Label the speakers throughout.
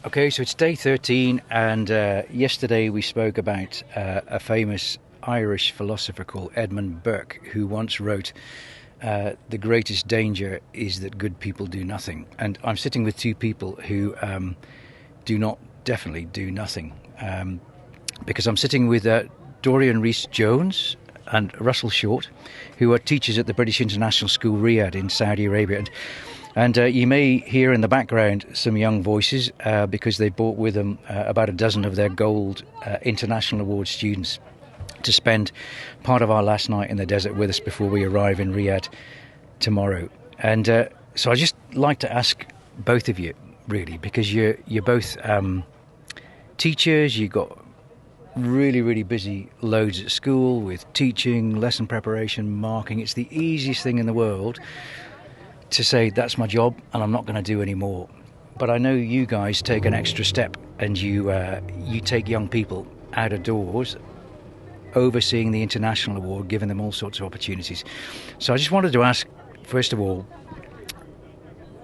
Speaker 1: Okay, so it's day 13, and yesterday we spoke about a famous Irish philosopher called Edmund Burke, who once wrote, the greatest danger is that good people do nothing. And I'm sitting with two people who definitely do nothing. Because I'm sitting with Dorian Rhys-Jones and Russell Short, who are teachers at the British International School Riyadh in Saudi Arabia. And you may hear in the background some young voices because they brought with them about a dozen of their Gold International Award students to spend part of our last night in the desert with us before we arrive in Riyadh tomorrow. And so I'd just like to ask both of you, really, because you're both teachers, you've got really, really busy loads at school with teaching, lesson preparation, marking. It's the easiest thing in the world to say, that's my job and I'm not going to do any more. But I know you guys take an extra step, and you take young people out of doors, overseeing the International Award, giving them all sorts of opportunities. So I just wanted to ask, first of all,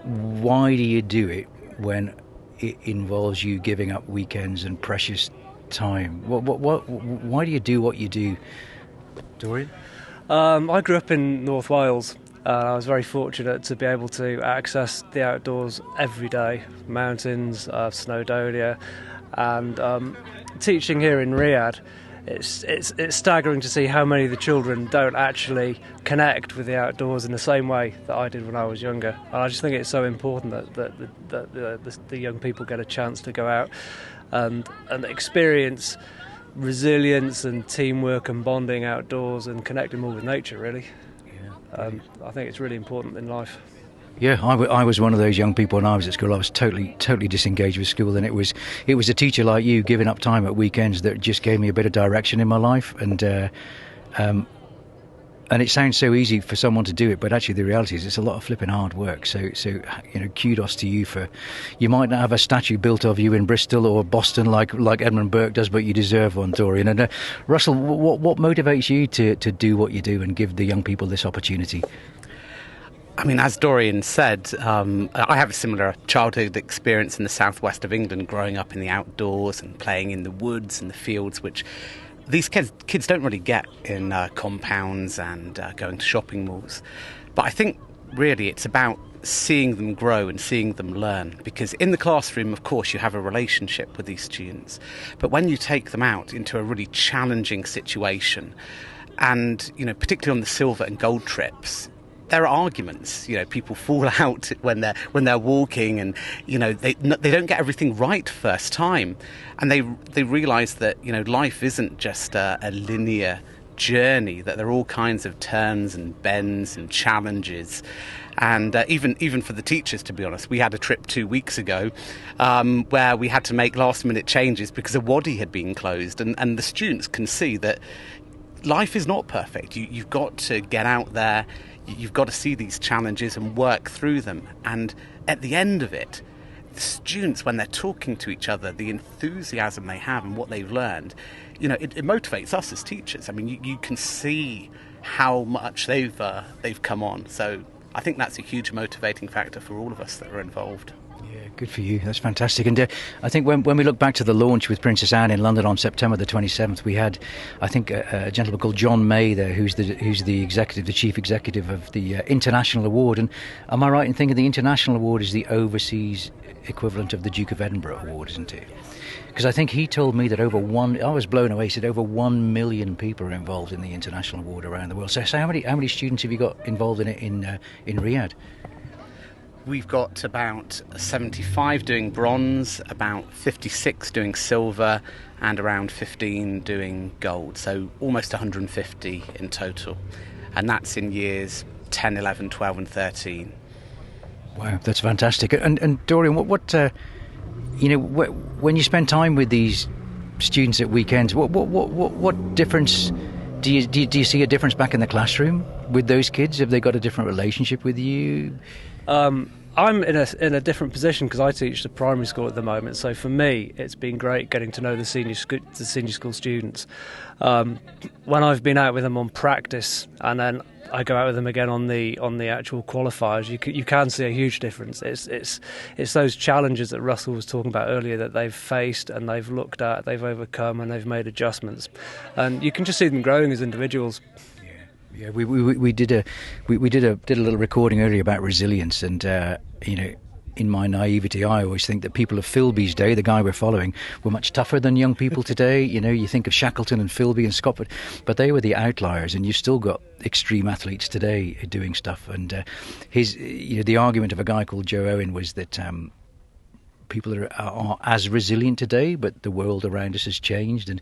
Speaker 1: why do you do it when it involves you giving up weekends and precious time? Why do you do what you do, Dorian?
Speaker 2: I grew up in North Wales. I was very fortunate to be able to access the outdoors every day, mountains, Snowdonia, and teaching here in Riyadh. It's staggering to see how many of the children don't actually connect with the outdoors in the same way that I did when I was younger. And I just think it's so important that the young people get a chance to go out and experience resilience and teamwork and bonding outdoors and connecting more with nature, really. I think it's really important in life.
Speaker 1: Yeah, I was one of those young people when I was at school. I was totally disengaged with school, and it was a teacher like you giving up time at weekends that just gave me a bit of direction in my life. And it sounds so easy for someone to do it, but actually the reality is it's a lot of flipping hard work. So kudos to you for. You might not have a statue built of you in Bristol or Boston like Edmund Burke does, but you deserve one, Dorian. And Russell, what motivates you to do what you do and give the young people this opportunity?
Speaker 3: I mean, as Dorian said, I have a similar childhood experience in the southwest of England, growing up in the outdoors and playing in the woods and the fields, which these kids don't really get in compounds and going to shopping malls. But I think really it's about seeing them grow and seeing them learn, because in the classroom, of course, you have a relationship with these students. But when you take them out into a really challenging situation, and particularly on the silver and gold trips, there are arguments. People fall out when they're walking, and they don't get everything right first time, and they realise that life isn't just a linear journey. That there are all kinds of turns and bends and challenges, and even for the teachers, to be honest, we had a trip 2 weeks ago where we had to make last minute changes because a wadi had been closed, and the students can see that life is not perfect. You've got to get out there. You've got to see these challenges and work through them. And at the end of it, the students, when they're talking to each other, the enthusiasm they have and what they've learned, it motivates us as teachers. I mean, you can see how much they've come on. So I think that's a huge motivating factor for all of us that are involved.
Speaker 1: Yeah, good for you. That's fantastic. And I think when we look back to the launch with Princess Anne in London on September the 27th, we had, I think, a gentleman called John May there, who's the chief executive of the International Award. And am I right in thinking the International Award is the overseas equivalent of the Duke of Edinburgh Award, isn't it? Because I think he told me that I was blown away. He said over 1 million people are involved in the International Award around the world. So how many students have you got involved in it in Riyadh?
Speaker 3: We've got about 75 doing bronze, about 56 doing silver, and around 15 doing gold. So almost 150 in total. And that's in years 10, 11, 12 and 13.
Speaker 1: Wow, that's fantastic. And Dorian, when you spend time with these students at weekends, what difference do you see a difference back in the classroom with those kids? Have they got a different relationship with you?
Speaker 2: I'm in a different position because I teach the primary school at the moment. So for me, it's been great getting to know the senior school students. When I've been out with them on practice, and then I go out with them again on the actual qualifiers, you can see a huge difference. It's those challenges that Russell was talking about earlier that they've faced and they've looked at, they've overcome, and they've made adjustments, and you can just see them growing as individuals.
Speaker 1: Yeah, we did a little recording earlier about resilience, and in my naivety, I always think that people of Philby's day, the guy we're following, were much tougher than young people today. You think of Shackleton and Philby and Scott, but they were the outliers, and you've still got extreme athletes today doing stuff. And the argument of a guy called Joe Owen was that people are as resilient today, but the world around us has changed, and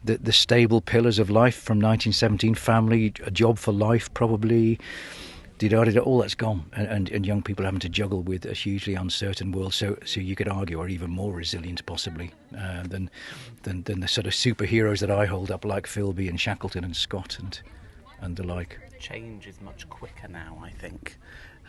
Speaker 1: the stable pillars of life from 1917, family, a job for life, probably, all that's gone, and young people having to juggle with a hugely uncertain world. So you could argue are even more resilient possibly than the sort of superheroes that I hold up, like Philby and Shackleton and Scott and the like.
Speaker 3: Change is much quicker now, I think.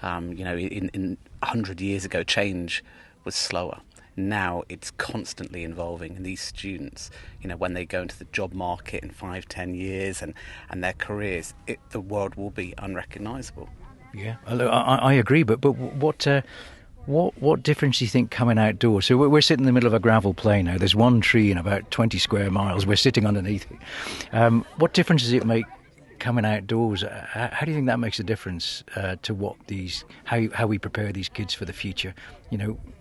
Speaker 3: In 100 years ago, change was slower. Now it's constantly evolving, and these students, when they go into the job market in 5-10 years and their careers, the world will be unrecognisable.
Speaker 1: Yeah, I agree, but what difference do you think coming outdoors? So we're sitting in the middle of a gravel plain now. There's one tree in about 20 square miles. We're sitting underneath it. What difference does it make coming outdoors? How do you think that makes a difference to how we prepare these kids for the future?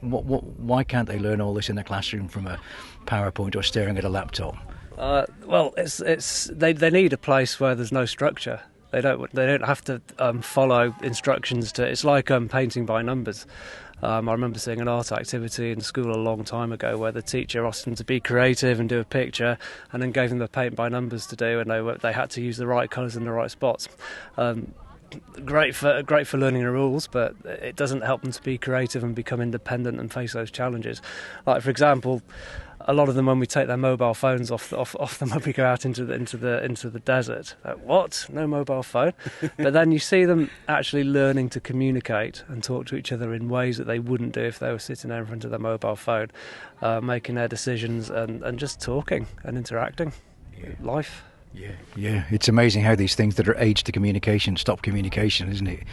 Speaker 1: Why can't they learn all this in the classroom from a PowerPoint or staring at a laptop?
Speaker 2: Well, they need a place where there's no structure. They don't have to follow instructions it's like painting by numbers. I remember seeing an art activity in school a long time ago where the teacher asked them to be creative and do a picture, and then gave them the paint by numbers to do, and they had to use the right colours in the right spots. Great for learning the rules, but it doesn't help them to be creative and become independent and face those challenges. Like, for example, a lot of them, when we take their mobile phones off them when we go out into the desert, what? No mobile phone? But then you see them actually learning to communicate and talk to each other in ways that they wouldn't do if they were sitting there in front of their mobile phone, making their decisions and just talking and interacting. Yeah. Life.
Speaker 1: Yeah. It's amazing how these things that are age to communication stop communication, isn't it?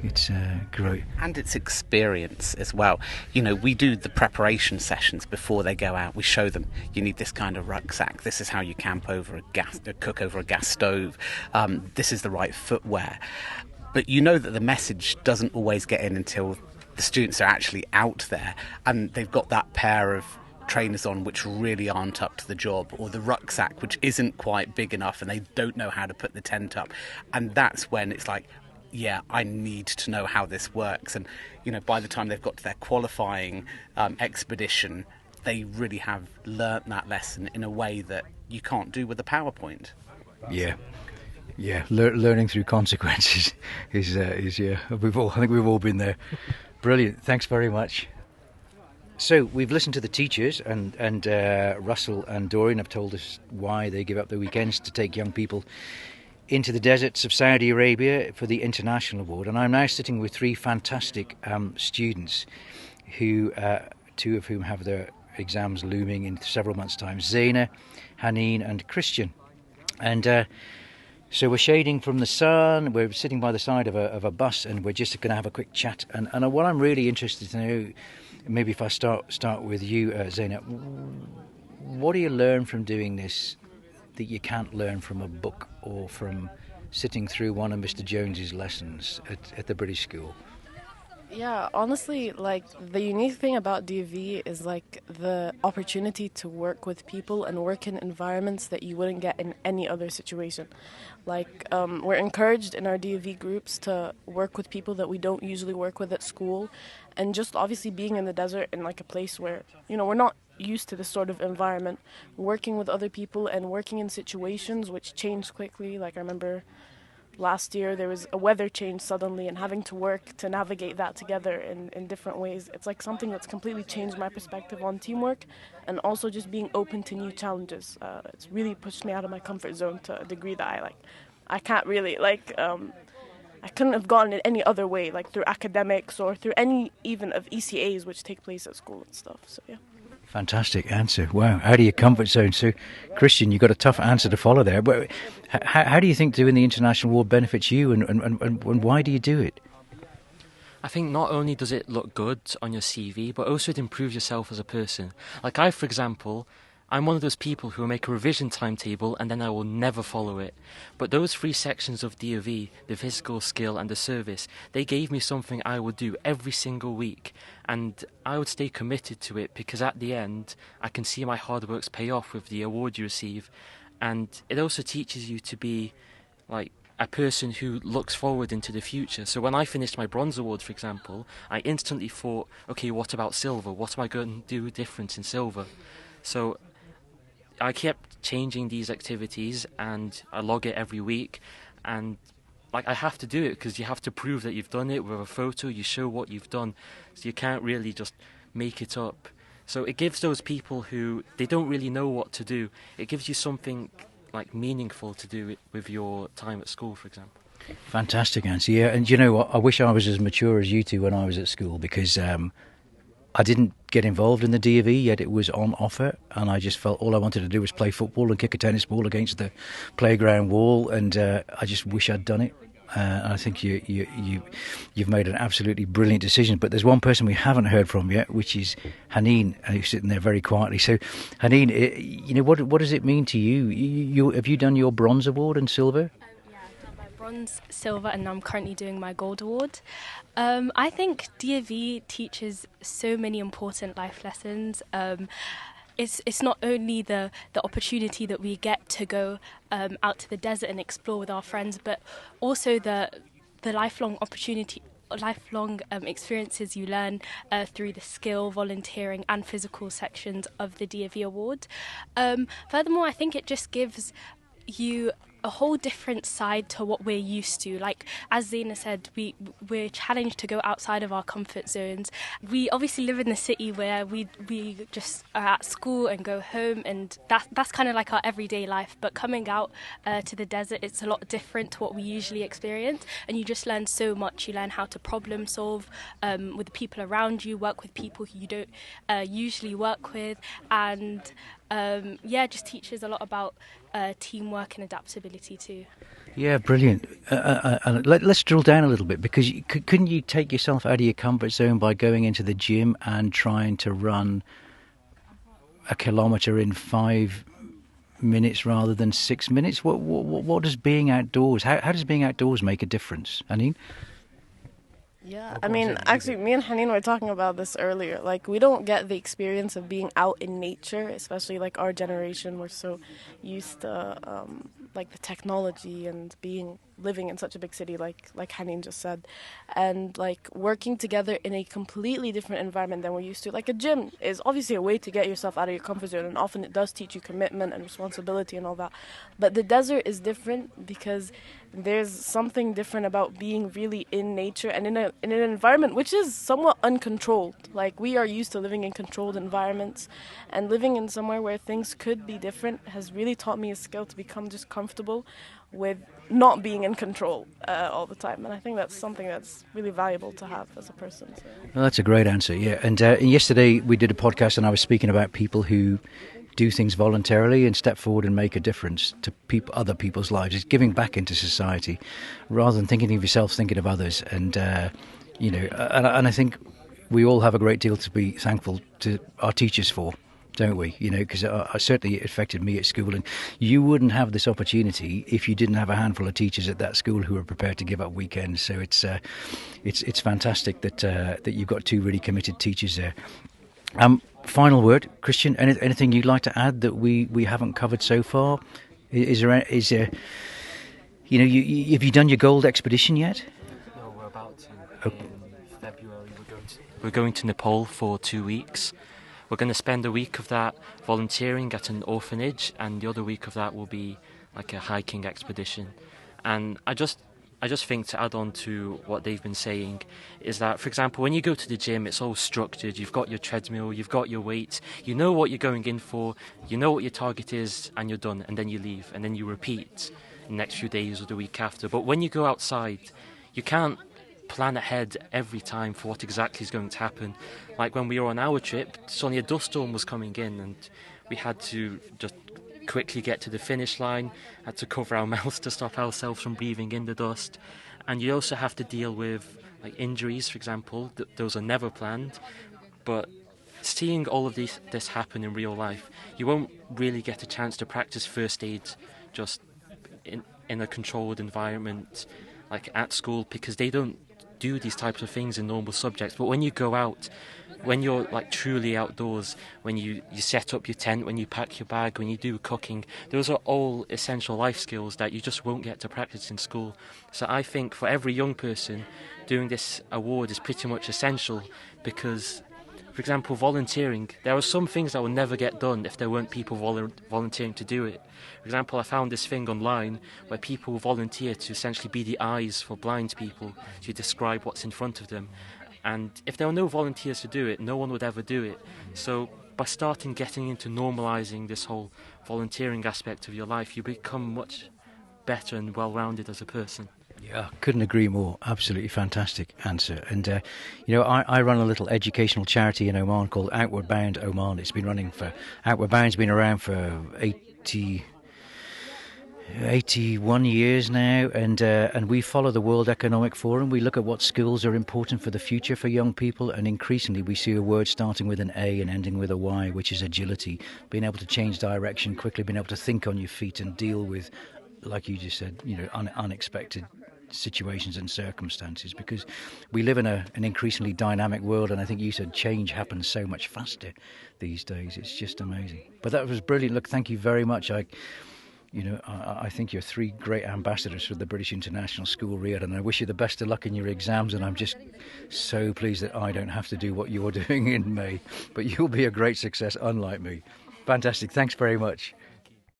Speaker 1: It's great.
Speaker 3: And it's experience as well. We do the preparation sessions before they go out. We show them, you need this kind of rucksack. This is how you cook over a gas stove. This is the right footwear. But that the message doesn't always get in until the students are actually out there and they've got that pair of trainers on which really aren't up to the job, or the rucksack which isn't quite big enough and they don't know how to put the tent up. And that's when it's like, I need to know how this works. And by the time they've got to their qualifying expedition, they really have learnt that lesson in a way that you can't do with a PowerPoint.
Speaker 1: Learning through consequences is I think we've all been there. Brilliant. Thanks very much. So we've listened to the teachers, and Russell and Dorian have told us why they give up their weekends to take young people into the deserts of Saudi Arabia for the International Award. And I'm now sitting with three fantastic students, who two of whom have their exams looming in several months' time: Zena, Haneen and Christian. And so we're shading from the sun. We're sitting by the side of a bus, and we're just going to have a quick chat. And what I'm really interested to know, maybe if I start with you, Zena, what do you learn from doing this that you can't learn from a book or from sitting through one of Mr. Jones's lessons at the British School?
Speaker 4: Yeah, honestly, the unique thing about DV is the opportunity to work with people and work in environments that you wouldn't get in any other situation. We're encouraged in our DV groups to work with people that we don't usually work with at school, and just obviously being in the desert in a place where we're not used to this sort of environment, working with other people and working in situations which change quickly. I remember last year there was a weather change suddenly, and having to work to navigate that together in different ways. It's something that's completely changed my perspective on teamwork, and also just being open to new challenges. It's really pushed me out of my comfort zone to a degree that I can't really I couldn't have gotten it any other way, like through academics or through any even of ECAs which take place at school and stuff. So yeah.
Speaker 1: Fantastic answer. Wow, out of your comfort zone. So, Christian, you've got a tough answer to follow there. But how do you think doing the International Award benefits you, and why do you do it?
Speaker 5: I think not only does it look good on your CV, but also it improves yourself as a person. Like I, for example, I'm one of those people who will make a revision timetable and then I will never follow it. But those 3 sections of DOV, the physical, skill and the service, they gave me something I would do every single week. And I would stay committed to it because at the end, I can see my hard works pay off with the award you receive. And it also teaches you to be like a person who looks forward into the future. So when I finished my bronze award, for example, I instantly thought, okay, what about silver? What am I going to do different in silver? So I kept changing these activities and I log it every week, and like I have to do it because you have to prove that you've done it with a photo. You show what you've done, so you can't really just make it up. So it gives those people who they don't really know what to do, it gives you something like meaningful to do with your time at school, for example.
Speaker 1: Fantastic answer. Yeah, and you know what? I wish I was as mature as you two when I was at school, because I didn't get involved in the DOV, yet it was on offer, and I just felt all I wanted to do was play football and kick a tennis ball against the playground wall, and I just wish I'd done it. I think you've made an absolutely brilliant decision. But there's one person we haven't heard from yet, which is Haneen, who's sitting there very quietly. So, Haneen, you know, what does it mean to you? Have you done your bronze award and silver?
Speaker 6: Yeah, I've done my bronze, silver, and I'm currently doing my gold award. I think DOV teaches so many important life lessons. It's not only the opportunity that we get to go out to the desert and explore with our friends, but also the lifelong experiences you learn through the skill, volunteering and physical sections of the DOV award. Furthermore, I think it just gives you a whole different side to what we're used to. Like, as Zena said, we're challenged to go outside of our comfort zones. We obviously live in the city where we just are at school and go home, and that's kind of like our everyday life. But coming out to the desert, it's a lot different to what we usually experience, and you just learn so much. You learn how to problem solve with the people around you, work with people who you don't usually work with, and just teaches a lot about teamwork and adaptability too.
Speaker 1: Yeah, brilliant. Let's drill down a little bit, because couldn't you take yourself out of your comfort zone by going into the gym and trying to run a kilometre in 5 minutes rather than 6 minutes? What does being outdoors, how does being outdoors make a difference, Haneen?
Speaker 4: Yeah, I mean, actually, me and Haneen were talking about this earlier. Like, we don't get the experience of being out in nature, especially like our generation. We're so used to like the technology and living in such a big city, like Haneen just said, and like working together in a completely different environment than we're used to. Like, a gym is obviously a way to get yourself out of your comfort zone, and often it does teach you commitment and responsibility and all that. But the desert is different because there's something different about being really in nature and in an environment which is somewhat uncontrolled. Like, we are used to living in controlled environments, and living in somewhere where things could be different has really taught me a skill to become just comfortable with not being in control all the time. And I think that's something that's really valuable to have as a person. So.
Speaker 1: Well, that's a great answer, yeah. And yesterday we did a podcast and I was speaking about people who do things voluntarily and step forward and make a difference to other people's lives. It's giving back into society rather than thinking of yourself, thinking of others. And, and I think we all have a great deal to be thankful to our teachers for, don't we? You know, because certainly it affected me at school, and you wouldn't have this opportunity if you didn't have a handful of teachers at that school who were prepared to give up weekends. So it's fantastic that you've got 2 really committed teachers there. Final word, Christian. Anything you'd like to add that we haven't covered so far? Is there have you done your gold expedition yet?
Speaker 5: No, we're about to. In February, we're going to Nepal for 2 weeks. We're going to spend a week of that volunteering at an orphanage, and the other week of that will be like a hiking expedition. And I just think, to add on to what they've been saying, is that, for example, when you go to the gym, it's all structured. You've got your treadmill, you've got your weights, you know what you're going in for, you know what your target is, and you're done, and then you leave, and then you repeat the next few days or the week after. But when you go outside, you can't plan ahead every time for what exactly is going to happen. Like when we were on our trip, suddenly a dust storm was coming in, and we had to just quickly get to the finish line, had to cover our mouths to stop ourselves from breathing in the dust. And you also have to deal with like injuries, for example. Those are never planned. But seeing all of this happen in real life, you won't really get a chance to practice first aid just in a controlled environment like at school, because they don't do these types of things in normal subjects. But when you go out, when you're like truly outdoors, when you set up your tent, when you pack your bag, when you do cooking, those are all essential life skills that you just won't get to practice in school. So I think for every young person, doing this award is pretty much essential, because, for example, volunteering, there are some things that will never get done if there weren't people volunteering to do it. For example, I found this thing online where people volunteer to essentially be the eyes for blind people to describe what's in front of them. And if there were no volunteers to do it, no one would ever do it. So by getting into normalising this whole volunteering aspect of your life, you become much better and well-rounded as a person.
Speaker 1: Yeah, couldn't agree more. Absolutely fantastic answer. And, I run a little educational charity in Oman called Outward Bound Oman. Outward Bound's been around for 81 years now, and we follow the World Economic Forum. We look at what skills are important for the future for young people, and increasingly we see a word starting with an A and ending with a Y, which is agility, being able to change direction quickly, being able to think on your feet and deal with, like you just said, unexpected situations and circumstances, because we live in an increasingly dynamic world, and I think you said change happens so much faster these days. It's just amazing. But that was brilliant. Look, thank you very much. I think you're three great ambassadors for the British International School Riyadh, and I wish you the best of luck in your exams, and I'm just so pleased that I don't have to do what you're doing in May. But you'll be a great success, unlike me. Fantastic. Thanks very much.